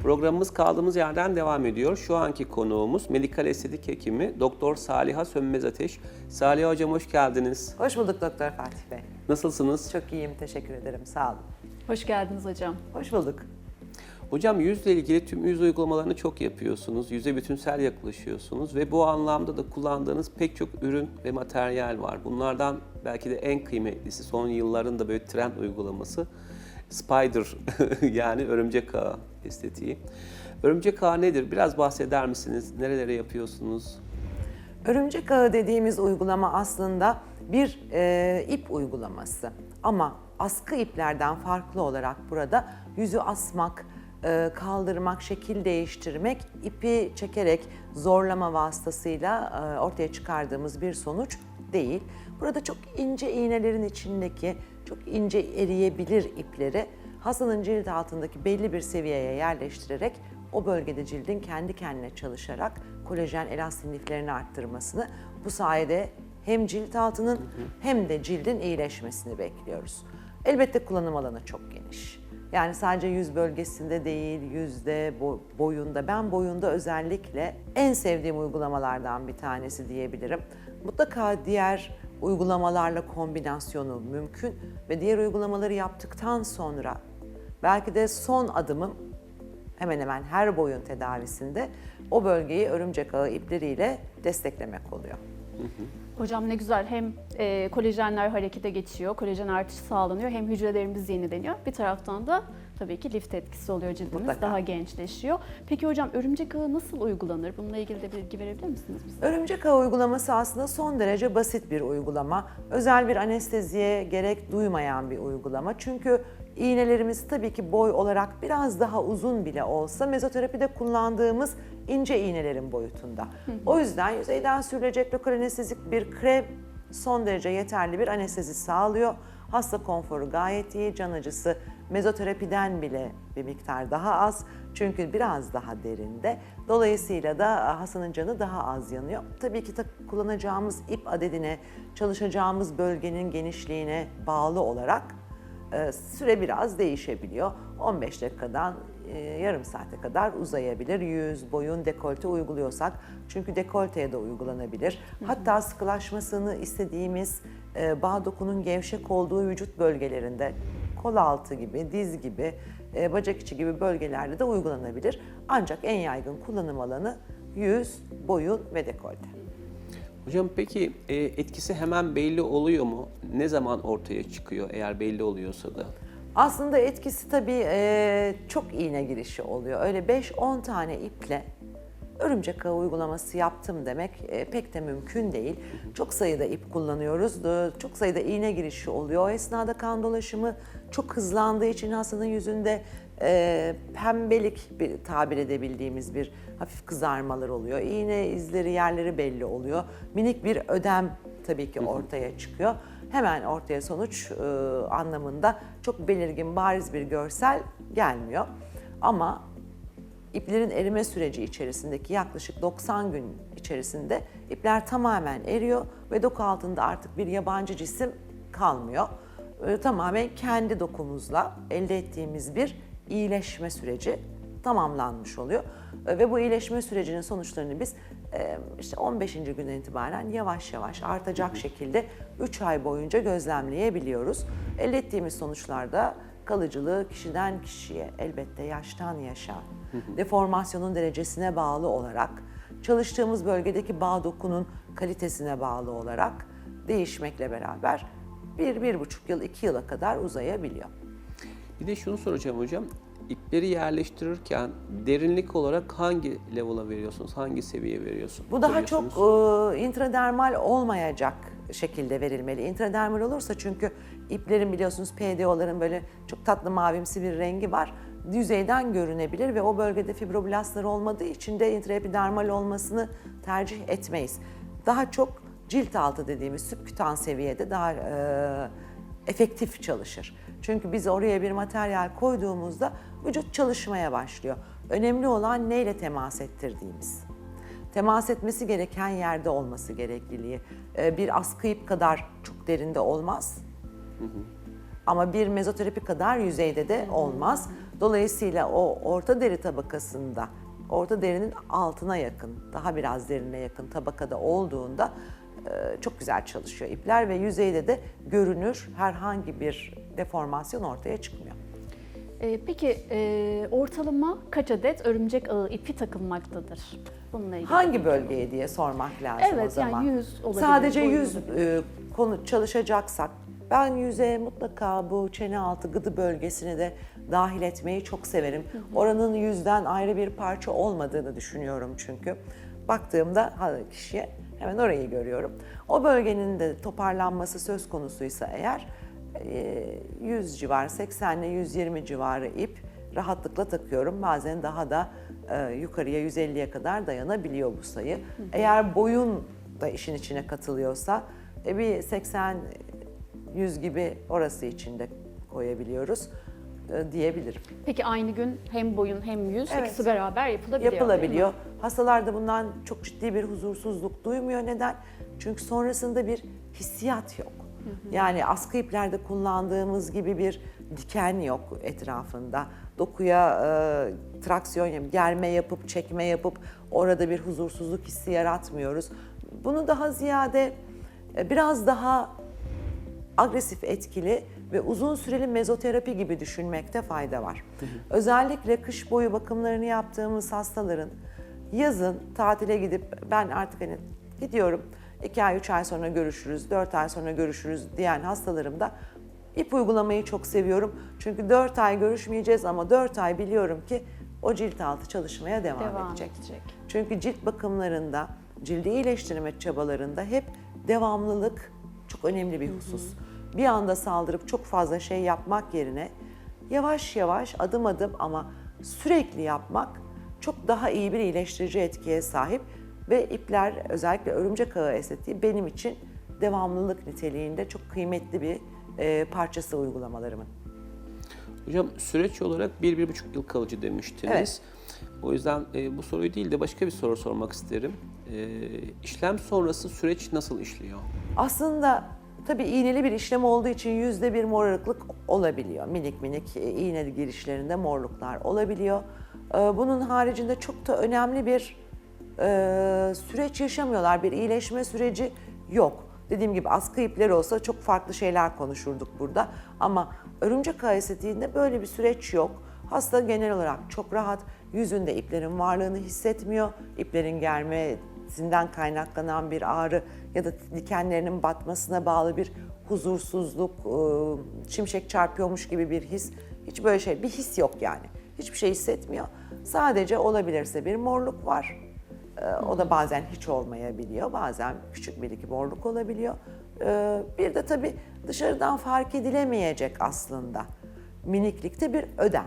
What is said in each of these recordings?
Programımız kaldığımız yerden devam ediyor. Şu anki konuğumuz medikal estetik hekimi Doktor Saliha Sönmez Ateş. Saliha Hocam hoş geldiniz. Hoş bulduk Doktor Fatih Bey. Nasılsınız? Çok iyiyim, teşekkür ederim. Sağ olun. Hoş geldiniz hocam. Hoş bulduk. Hocam yüzle ilgili tüm yüz uygulamalarını çok yapıyorsunuz. Yüze bütünsel yaklaşıyorsunuz ve bu anlamda da kullandığınız pek çok ürün ve materyal var. Bunlardan belki de en kıymetlisi son yılların da böyle trend uygulaması Spider yani örümcek ağı estetiği. Örümcek ağı nedir? Biraz bahseder misiniz? Nerelere yapıyorsunuz? Örümcek ağı dediğimiz uygulama aslında bir ip uygulaması. Ama askı iplerden farklı olarak burada yüzü asmak, kaldırmak, şekil değiştirmek, ipi çekerek zorlama vasıtasıyla ortaya çıkardığımız bir sonuç değil. Burada çok ince iğnelerin içindeki çok ince eriyebilir ipleri hastanın cilt altındaki belli bir seviyeye yerleştirerek o bölgede cildin kendi kendine çalışarak kolajen elastin liflerini arttırmasını, bu sayede hem cilt altının hem de cildin iyileşmesini bekliyoruz. Elbette kullanım alanı çok geniş. Yani sadece yüz bölgesinde değil, yüzde, boyunda. Ben boyunda özellikle en sevdiğim uygulamalardan bir tanesi diyebilirim. Mutlaka diğer uygulamalarla kombinasyonu mümkün ve diğer uygulamaları yaptıktan sonra belki de son adımım hemen hemen her boyun tedavisinde o bölgeyi örümcek ağı ipleriyle desteklemek oluyor. Hocam ne güzel, hem kolajenler harekete geçiyor, kolajen artışı sağlanıyor, hem hücrelerimiz yenileniyor. Bir taraftan da tabii ki lift etkisi oluyor, cildimiz Mutlaka. daha gençleşiyor. Peki hocam örümcek ağı nasıl uygulanır? Bununla ilgili de bilgi verebilir misiniz bize? Örümcek ağı uygulaması aslında son derece basit bir uygulama. Özel bir anesteziye gerek duymayan bir uygulama. Çünkü iğnelerimiz tabii ki boy olarak biraz daha uzun bile olsa mezoterapide kullandığımız ince iğnelerin boyutunda. O yüzden yüzeyden sürülecek lokal anestezik bir krem son derece yeterli bir anestezi sağlıyor. Hasta konforu gayet iyi, can acısı mezoterapiden bile bir miktar daha az. Çünkü biraz daha derinde. Dolayısıyla da hastanın canı daha az yanıyor. Tabii ki kullanacağımız ip adedine, çalışacağımız bölgenin genişliğine bağlı olarak süre biraz değişebiliyor. 15 dakikadan yarım saate kadar uzayabilir. Yüz, boyun, dekolte uyguluyorsak. Çünkü dekolteye de uygulanabilir. Hatta sıkılaşmasını istediğimiz bağ dokunun gevşek olduğu vücut bölgelerinde, kol altı gibi, diz gibi, bacak içi gibi bölgelerde de uygulanabilir. Ancak en yaygın kullanım alanı yüz, boyun ve dekolte. Hocam peki etkisi hemen belli oluyor mu? Ne zaman ortaya çıkıyor eğer belli oluyorsa da? Aslında etkisi tabii çok iğne girişi oluyor. Öyle 5-10 tane iple örümcek ağı uygulaması yaptım demek pek de mümkün değil. Çok sayıda ip kullanıyoruz, çok sayıda iğne girişi oluyor. O esnada kan dolaşımı çok hızlandığı için hastanın yüzünde pembelik bir tabir edebildiğimiz bir hafif kızarmalar oluyor. İğne izleri, yerleri belli oluyor. Minik bir ödem tabii ki ortaya çıkıyor. Hemen ortaya sonuç anlamında çok belirgin, bariz bir görsel gelmiyor. Ama iplerin erime süreci içerisindeki yaklaşık 90 gün içerisinde ipler tamamen eriyor ve doku altında artık bir yabancı cisim kalmıyor. Tamamen kendi dokumuzla elde ettiğimiz bir iyileşme süreci tamamlanmış oluyor. Ve bu iyileşme sürecinin sonuçlarını biz işte 15. günden itibaren yavaş yavaş artacak şekilde 3 ay boyunca gözlemleyebiliyoruz. Elde ettiğimiz sonuçlarda kalıcılığı kişiden kişiye, elbette yaştan yaşa, deformasyonun derecesine bağlı olarak, çalıştığımız bölgedeki bağ dokunun kalitesine bağlı olarak değişmekle beraber 1-1,5 yıl, 2 yıla kadar uzayabiliyor. Bir de şunu soracağım hocam. İpleri yerleştirirken derinlik olarak hangi level'a veriyorsunuz? Hangi seviyeye veriyorsunuz? Bu daha çok intradermal olmayacak şekilde verilmeli. İntradermal olursa çünkü iplerin biliyorsunuz PDO'ların böyle çok tatlı mavimsi bir rengi var. Yüzeyden görünebilir ve o bölgede fibroblastlar olmadığı için de intraepidermal olmasını tercih etmeyiz. Daha çok cilt altı dediğimiz sübkütan seviyede daha efektif çalışır. Çünkü biz oraya bir materyal koyduğumuzda vücut çalışmaya başlıyor. Önemli olan neyle temas ettirdiğimiz. Temas etmesi gereken yerde olması gerekliliği. Bir askı ip kadar çok derinde olmaz. Ama bir mezoterapi kadar yüzeyde de olmaz. Dolayısıyla o orta deri tabakasında, orta derinin altına yakın, daha biraz derine yakın tabakada olduğunda çok güzel çalışıyor ipler ve yüzeyde de görünür, herhangi bir deformasyon ortaya çıkmıyor. Peki ortalama kaç adet örümcek ağı ipi takılmaktadır? Bununla ilgili. Hangi bölgeye diye sormak lazım o Evet, zaman. yani yüz olabilir. Sadece boyun yüz konu çalışacaksak ben yüze mutlaka bu çene altı gıdı bölgesini de dahil etmeyi çok severim. Oranın yüzden ayrı bir parça olmadığını düşünüyorum çünkü. Baktığımda kişiye hemen orayı görüyorum. O bölgenin de toparlanması söz konusuysa eğer 100 civarı, 80 ile 120 civarı ip rahatlıkla takıyorum. Bazen daha da yukarıya 150'ye kadar dayanabiliyor bu sayı. Eğer boyun da işin içine katılıyorsa bir 80-100 gibi orası için de koyabiliyoruz diyebilirim. Peki aynı gün hem boyun hem yüz Evet. ikisi beraber yapılabiliyor. Yapılabiliyor. değil mi? Hastalar da bundan çok ciddi bir huzursuzluk duymuyor. Neden? Çünkü sonrasında bir hissiyat yok. Yani askı iplerde kullandığımız gibi bir diken yok etrafında. Dokuya traksiyon, germe yapıp, çekme yapıp orada bir huzursuzluk hissi yaratmıyoruz. Bunu daha ziyade biraz daha agresif etkili ve uzun süreli mezoterapi gibi düşünmekte fayda var. Özellikle kış boyu bakımlarını yaptığımız hastaların yazın tatile gidip ben artık hani gidiyorum 2 ay 3 ay sonra görüşürüz, 4 ay sonra görüşürüz diyen hastalarım da ip uygulamayı çok seviyorum. Çünkü 4 ay görüşmeyeceğiz ama 4 ay biliyorum ki o cilt altı çalışmaya devam edecek. Çünkü cilt bakımlarında, cildi iyileştirme çabalarında hep devamlılık çok önemli bir husus. Bir anda saldırıp çok fazla şey yapmak yerine yavaş yavaş, adım adım ama sürekli yapmak çok daha iyi bir iyileştirici etkiye sahip ve ipler, özellikle örümcek ağı estetiği benim için devamlılık niteliğinde çok kıymetli bir parçası uygulamalarımın. Hocam süreç olarak 1-1,5 yıl kalıcı demiştiniz. Evet. O yüzden bu soruyu değil de başka bir soru sormak isterim. İşlem sonrası süreç nasıl işliyor? Aslında tabii iğneli bir işlem olduğu için %1 morarıklık olabiliyor. Minik minik iğne girişlerinde morluklar olabiliyor. Bunun haricinde çok da önemli bir süreç yaşamıyorlar. Bir iyileşme süreci yok. Dediğim gibi askı ipleri olsa çok farklı şeyler konuşurduk burada. Ama örümcek ağı estetiğinde böyle bir süreç yok. Hasta genel olarak çok rahat, yüzünde iplerin varlığını hissetmiyor. İplerin germesinden kaynaklanan bir ağrı ya da dikenlerinin batmasına bağlı bir huzursuzluk, şimşek çarpıyormuş gibi bir his. Hiç böyle şey, bir his yok yani. Hiçbir şey hissetmiyor. Sadece olabilirse bir morluk var. O da bazen hiç olmayabiliyor. Bazen küçük bir iki morluk olabiliyor. Bir de tabii dışarıdan fark edilemeyecek aslında miniklikte bir ödem.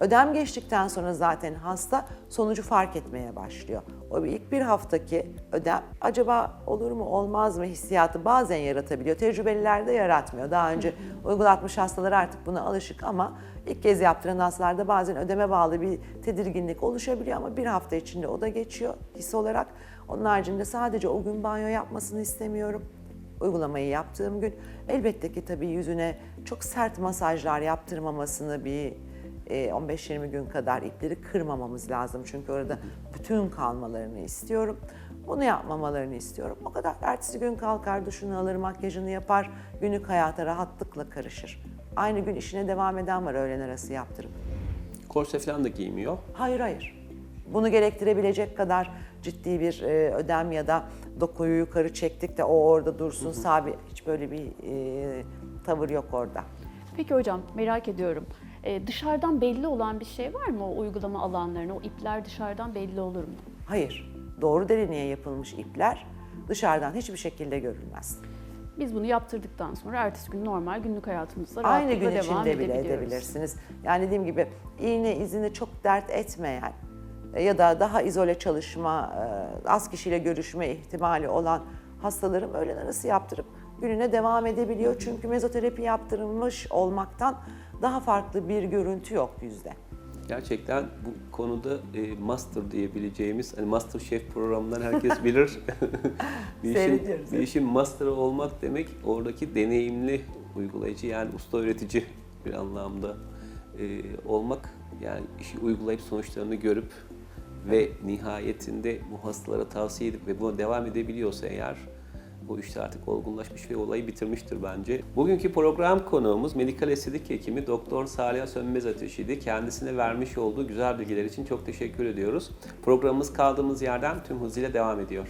Ödem geçtikten sonra zaten hasta sonucu fark etmeye başlıyor. O ilk bir haftaki ödem acaba olur mu olmaz mı hissiyatı bazen yaratabiliyor. Tecrübeliler de yaratmıyor. Daha önce uygulatmış hastalar artık buna alışık ama ilk kez yaptıran hastalarda bazen ödeme bağlı bir tedirginlik oluşabiliyor ama bir hafta içinde o da geçiyor his olarak. Onun haricinde sadece o gün banyo yapmasını istemiyorum. Uygulamayı yaptığım gün elbette ki tabii yüzüne çok sert masajlar yaptırmamasını bir 15-20 gün kadar ipleri kırmamamız lazım. Çünkü orada bütün kalmalarını istiyorum. Bunu yapmamalarını istiyorum. O kadar ertesi gün kalkar, duşunu alır, makyajını yapar, günlük hayata rahatlıkla karışır. Aynı gün işine devam eden var öğlen arası yaptırıp. Korse falan da giymiyor. Hayır hayır. Bunu gerektirebilecek kadar ciddi bir ödem ya da dokuyu yukarı çektik de o orada dursun sabit. Hiç böyle bir tavır yok orada. Peki hocam merak ediyorum. Dışarıdan belli olan bir şey var mı o uygulama alanlarına? O ipler dışarıdan belli olur mu? Hayır. Doğru derinliğe yapılmış ipler dışarıdan hiçbir şekilde görülmez. Biz bunu yaptırdıktan sonra ertesi gün normal günlük hayatımızda Aynı rahatlıkla gün devam içinde bile edebiliyoruz. edebilirsiniz. Yani dediğim gibi iğne izini çok dert etmeyen ya da daha izole çalışma, az kişiyle görüşme ihtimali olan hastalarım öğlen arası yaptırıp gününe devam edebiliyor. Çünkü mezoterapi yaptırılmış olmaktan daha farklı bir görüntü yok yüzde. Gerçekten bu konuda master diyebileceğimiz, hani MasterChef programından herkes bilir. Seyrediyoruz. Bir işin master'ı olmak demek oradaki deneyimli uygulayıcı yani usta öğretici bir anlamda olmak, yani işi uygulayıp sonuçlarını görüp ve nihayetinde bu hastalara tavsiye edip ve buna devam edebiliyorsa eğer, bu işte artık olgunlaşmış ve olayı bitirmiştir bence. Bugünkü program konuğumuz medikal estetik hekimi Doktor Saliha Sönmez Ateşi'ydi. Kendisine vermiş olduğu güzel bilgiler için çok teşekkür ediyoruz. Programımız kaldığımız yerden tüm hızıyla devam ediyor.